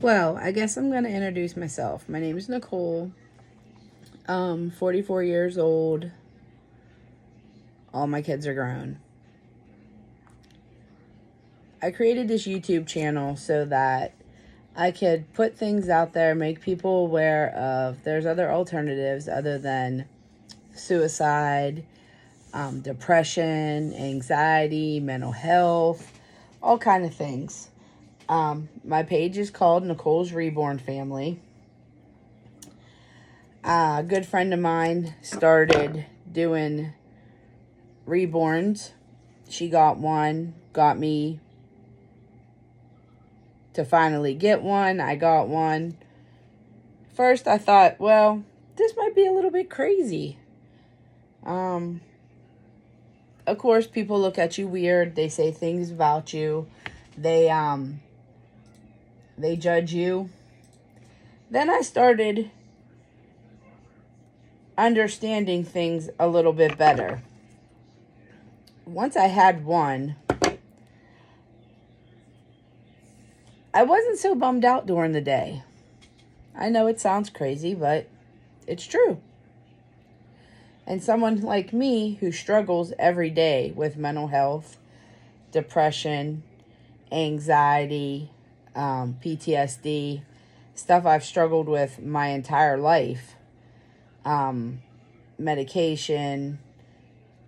Well, I guess I'm going to introduce myself. My name is Nicole. 44 years old. All my kids are grown. I created this YouTube channel so that I could put things out there, make people aware of there's other alternatives other than suicide, depression, anxiety, mental health, all kind of things. My page is called Nicole's Reborn Family. A good friend of mine started doing reborns. She got one, got me to finally get one. I got one. First, I thought, well, this might be a little bit crazy. Of course, people look at you weird. They say things about you. They judge you. Then I started understanding things a little bit better. Once I had one, I wasn't so bummed out during the day. I know it sounds crazy, but it's true. And someone like me who struggles every day with mental health, depression, anxiety, PTSD, stuff I've struggled with my entire life, medication,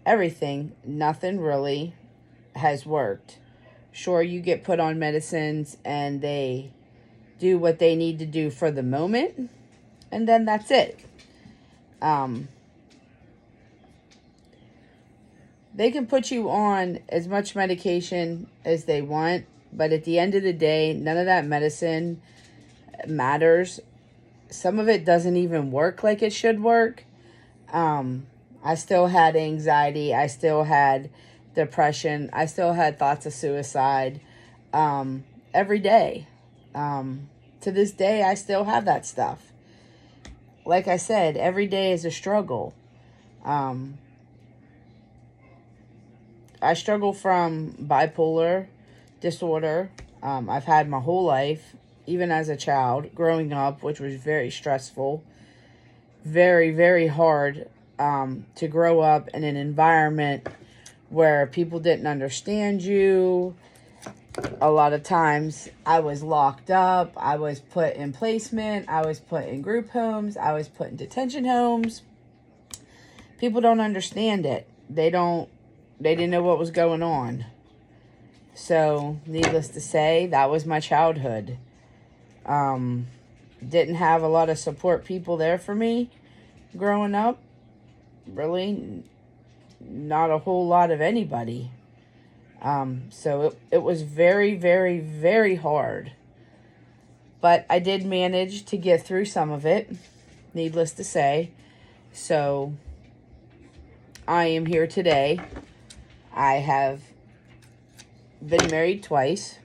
everything, nothing really has worked. Sure, you get put on medicines and they do what they need to do for the moment, and then that's it. They can put you on as much medication as they want, but at the end of the day, none of that medicine matters. Some of it doesn't even work like it should work. I still had anxiety. I still had depression. I still had thoughts of suicide every day. To this day, I still have that stuff. Like I said, every day is a struggle. I struggle from bipolar disorder. I've had my whole life, even as a child, growing up, which was very stressful. Very, very hard to grow up in an environment where people didn't understand you. A lot of times I was locked up. I was put in placement. I was put in group homes. I was put in detention homes. People don't understand it. They didn't know what was going on. So, needless to say, that was my childhood. Didn't have a lot of support people there for me growing up. Really, not a whole lot of anybody. So it was very, very, very hard. But I did manage to get through some of it, needless to say. So I am here today. I have been married twice,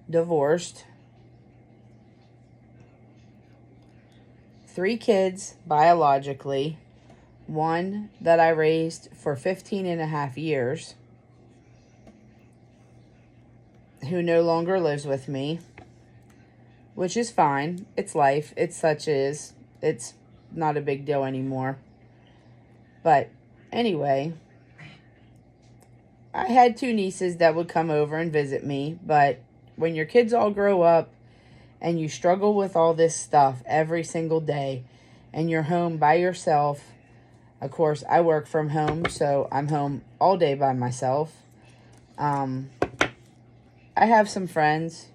divorced, 3 kids biologically, one that I raised for 15 and a half years, who no longer lives with me, which is fine. It's life. It's such is. It's not a big deal anymore. But anyway, I had 2 nieces that would come over and visit me, but when your kids all grow up and you struggle with all this stuff every single day and you're home by yourself, of course, I work from home, so I'm home all day by myself. I have some friends,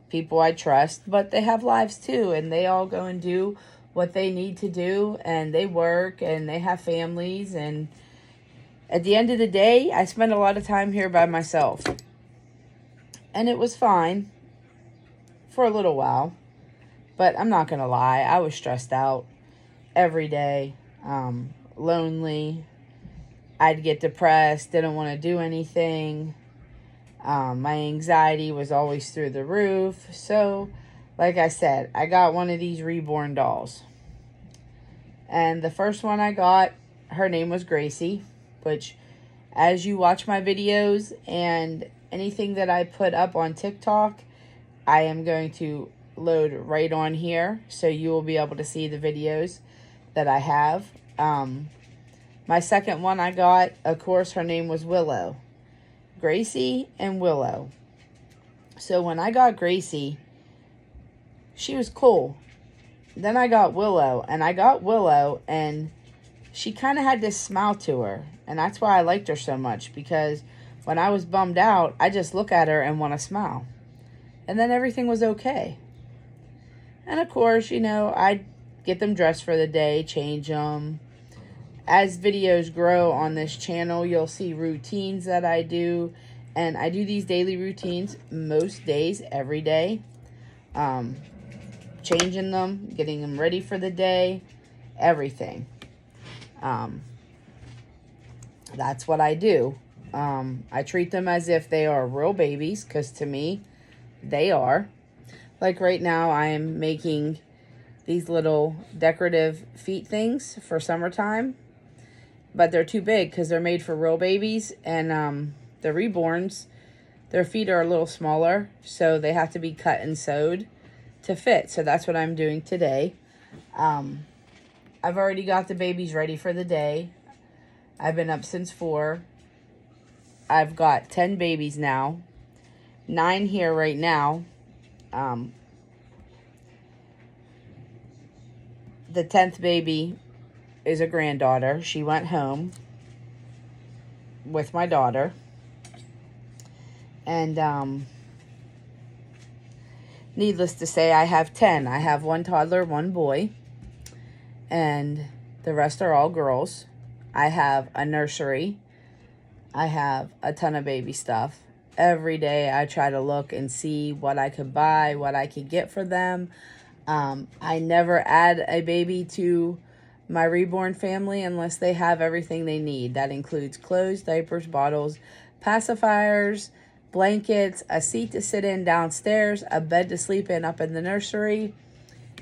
people I trust, but they have lives too, and they all go and do what they need to do, and they work, and they have families, and at the end of the day, I spend a lot of time here by myself. And it was fine for a little while, but I'm not going to lie, I was stressed out every day, lonely. I'd get depressed, didn't want to do anything. My anxiety was always through the roof. So, like I said, I got one of these reborn dolls. And the first one I got, her name was Gracie, which, as you watch my videos and anything that I put up on TikTok, I am going to load right on here, so you will be able to see the videos that I have. My second one I got, of course, her name was Willow. Gracie and Willow. So when I got Gracie, she was cool. Then I got Willow, and she kind of had this smile to her. And that's why I liked her so much, because when I was bummed out, I just look at her and want to smile. And then everything was okay. And of course, I'd get them dressed for the day, change them. As videos grow on this channel, you'll see routines that I do. And I do these daily routines most days, every day. Changing them, getting them ready for the day, everything. That's what I do. I treat them as if they are real babies, because to me, they are. Like right now, I am making these little decorative feet things for summertime. But they're too big because they're made for real babies. And the reborns, their feet are a little smaller. So they have to be cut and sewed to fit. So that's what I'm doing today. I've already got the babies ready for the day. I've been up since 4. I've got 10 babies now. 9 here right now. The 10th baby is a granddaughter. She went home with my daughter. And needless to say, I have 10. I have 1 toddler, 1 boy. And the rest are all girls. I have a nursery. I have a ton of baby stuff. Every day I try to look and see what I could buy, what I could get for them. I never add a baby to my reborn family unless they have everything they need. That includes clothes, diapers, bottles, pacifiers, blankets, a seat to sit in downstairs, a bed to sleep in up in the nursery.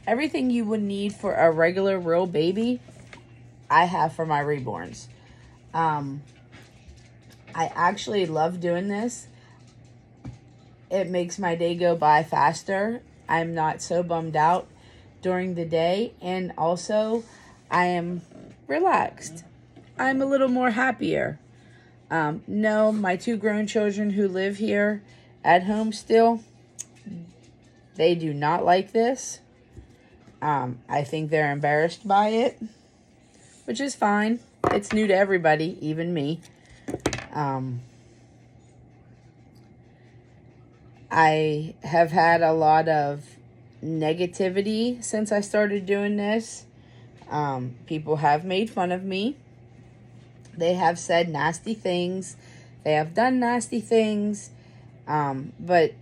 Everything you would need for a regular real baby, I have for my reborns. I actually love doing this. It makes my day go by faster. I'm not so bummed out during the day. And also, I am relaxed. I'm a little more happier. No, my 2 grown children who live here at home still, they do not like this. I think they're embarrassed by it, which is fine. It's new to everybody, even me. I have had a lot of negativity since I started doing this. People have made fun of me. They have said nasty things. They have done nasty things. But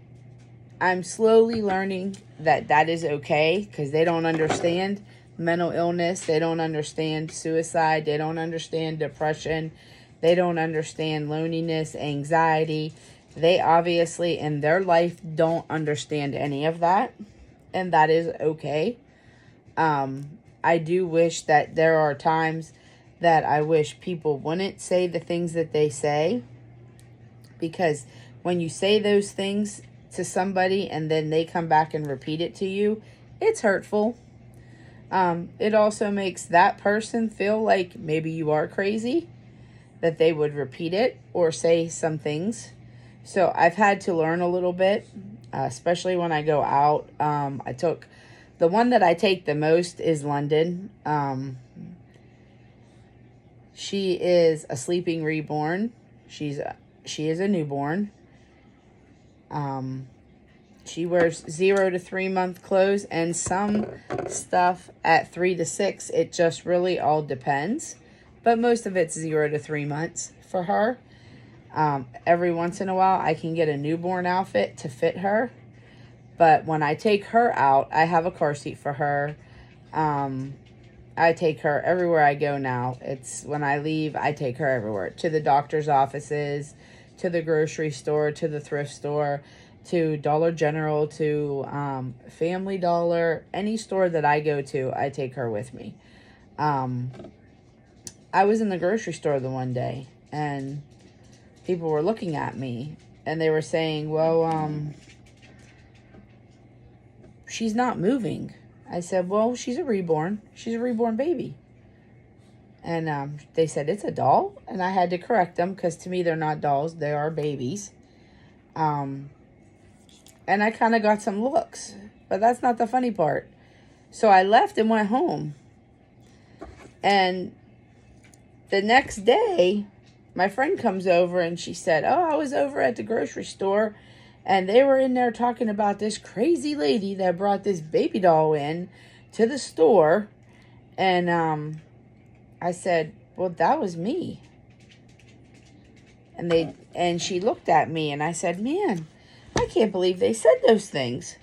I'm slowly learning that is okay, because they don't understand mental illness. They don't understand suicide. They don't understand depression. They don't understand loneliness, anxiety. They obviously in their life don't understand any of that. And that is okay. I do wish that there are times that I wish people wouldn't say the things that they say. Because when you say those things to somebody and then they come back and repeat it to you, it's hurtful. It also makes that person feel like maybe you are crazy, that they would repeat it or say some things. So I've had to learn a little bit, especially when I go out. The one that I take the most is London. She is a sleeping reborn. She is a newborn. She wears 0 to 3 month clothes and some stuff at 3 to 6. It just really all depends. But most of it's 0 to 3 months for her. Every once in a while, I can get a newborn outfit to fit her. But when I take her out, I have a car seat for her. I take her everywhere I go now. It's when I leave, I take her everywhere. To the doctor's offices, to the grocery store, to the thrift store, to Dollar General, to Family Dollar. Any store that I go to, I take her with me. I was in the grocery store the one day, and people were looking at me, and they were saying, well, she's not moving. I said, well, she's a reborn. She's a reborn baby. And they said, it's a doll. And I had to correct them because to me, they're not dolls. They are babies. And I kind of got some looks. But that's not the funny part. So I left and went home. And the next day, my friend comes over and she said, oh, I was over at the grocery store. And they were in there talking about this crazy lady that brought this baby doll in to the store. And I said, well, that was me. And she looked at me and I said, man, I can't believe they said those things.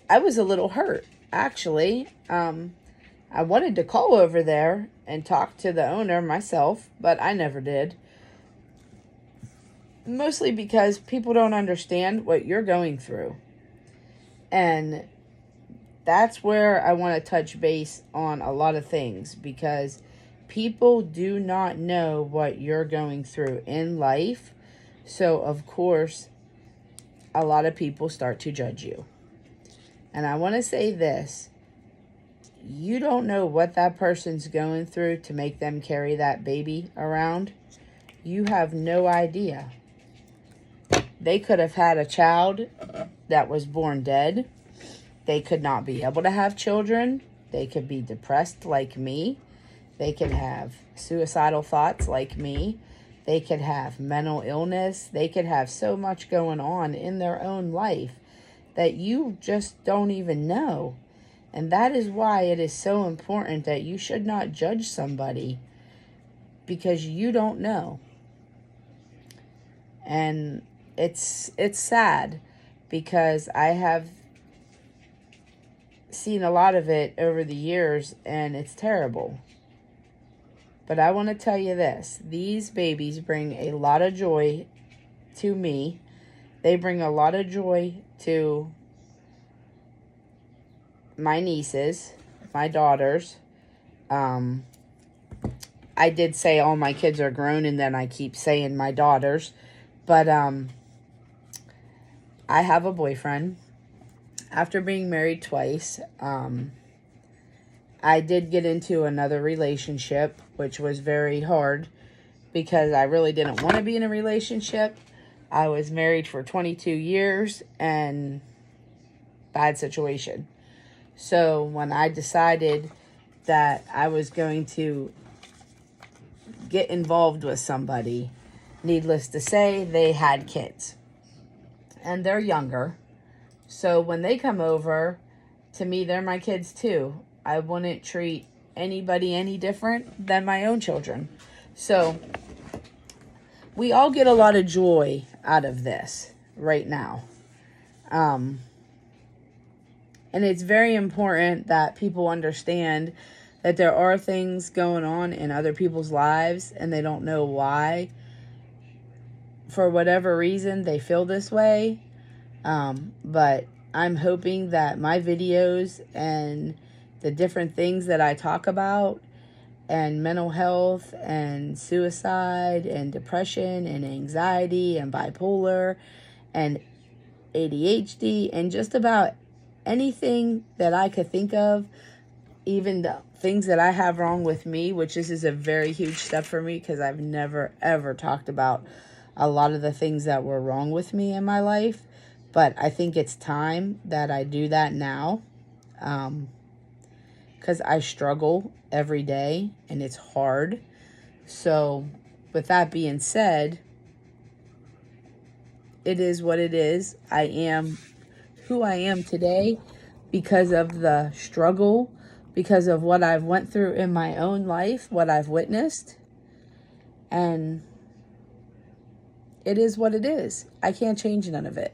I was a little hurt, actually. I wanted to call over there and talk to the owner myself, but I never did. Mostly because people don't understand what you're going through. And that's where I want to touch base on a lot of things, because people do not know what you're going through in life. So, of course, a lot of people start to judge you. And I want to say this. You don't know what that person's going through to make them carry that baby around. You have no idea. They could have had a child that was born dead. They could not be able to have children. They could be depressed like me. They could have suicidal thoughts like me. They could have mental illness. They could have so much going on in their own life that you just don't even know. And that is why it is so important that you should not judge somebody, because you don't know. And it's sad, because I have seen a lot of it over the years, and it's terrible. But I want to tell you this. These babies bring a lot of joy to me. They bring a lot of joy to my nieces, my daughters. I did say all my kids are grown, and then I keep saying my daughters. But I have a boyfriend. After being married twice, I did get into another relationship, which was very hard because I really didn't want to be in a relationship. I was married for 22 years and bad situation. So when I decided that I was going to get involved with somebody, needless to say, they had kids. And they're younger. So when they come over, to me, they're my kids too. I wouldn't treat anybody any different than my own children. So we all get a lot of joy out of this right now. And it's very important that people understand that there are things going on in other people's lives and they don't know why. For whatever reason, they feel this way. But I'm hoping that my videos and the different things that I talk about, and mental health and suicide and depression and anxiety and bipolar and ADHD and just about anything that I could think of, even the things that I have wrong with me, which this is a very huge step for me because I've never ever talked about a lot of the things that were wrong with me in my life. But I think it's time that I do that now, because I struggle every day and it's hard. So with that being said, it is what it is. I am who I am today because of the struggle, because of what I've went through in my own life, what I've witnessed. And it is what it is. I can't change none of it.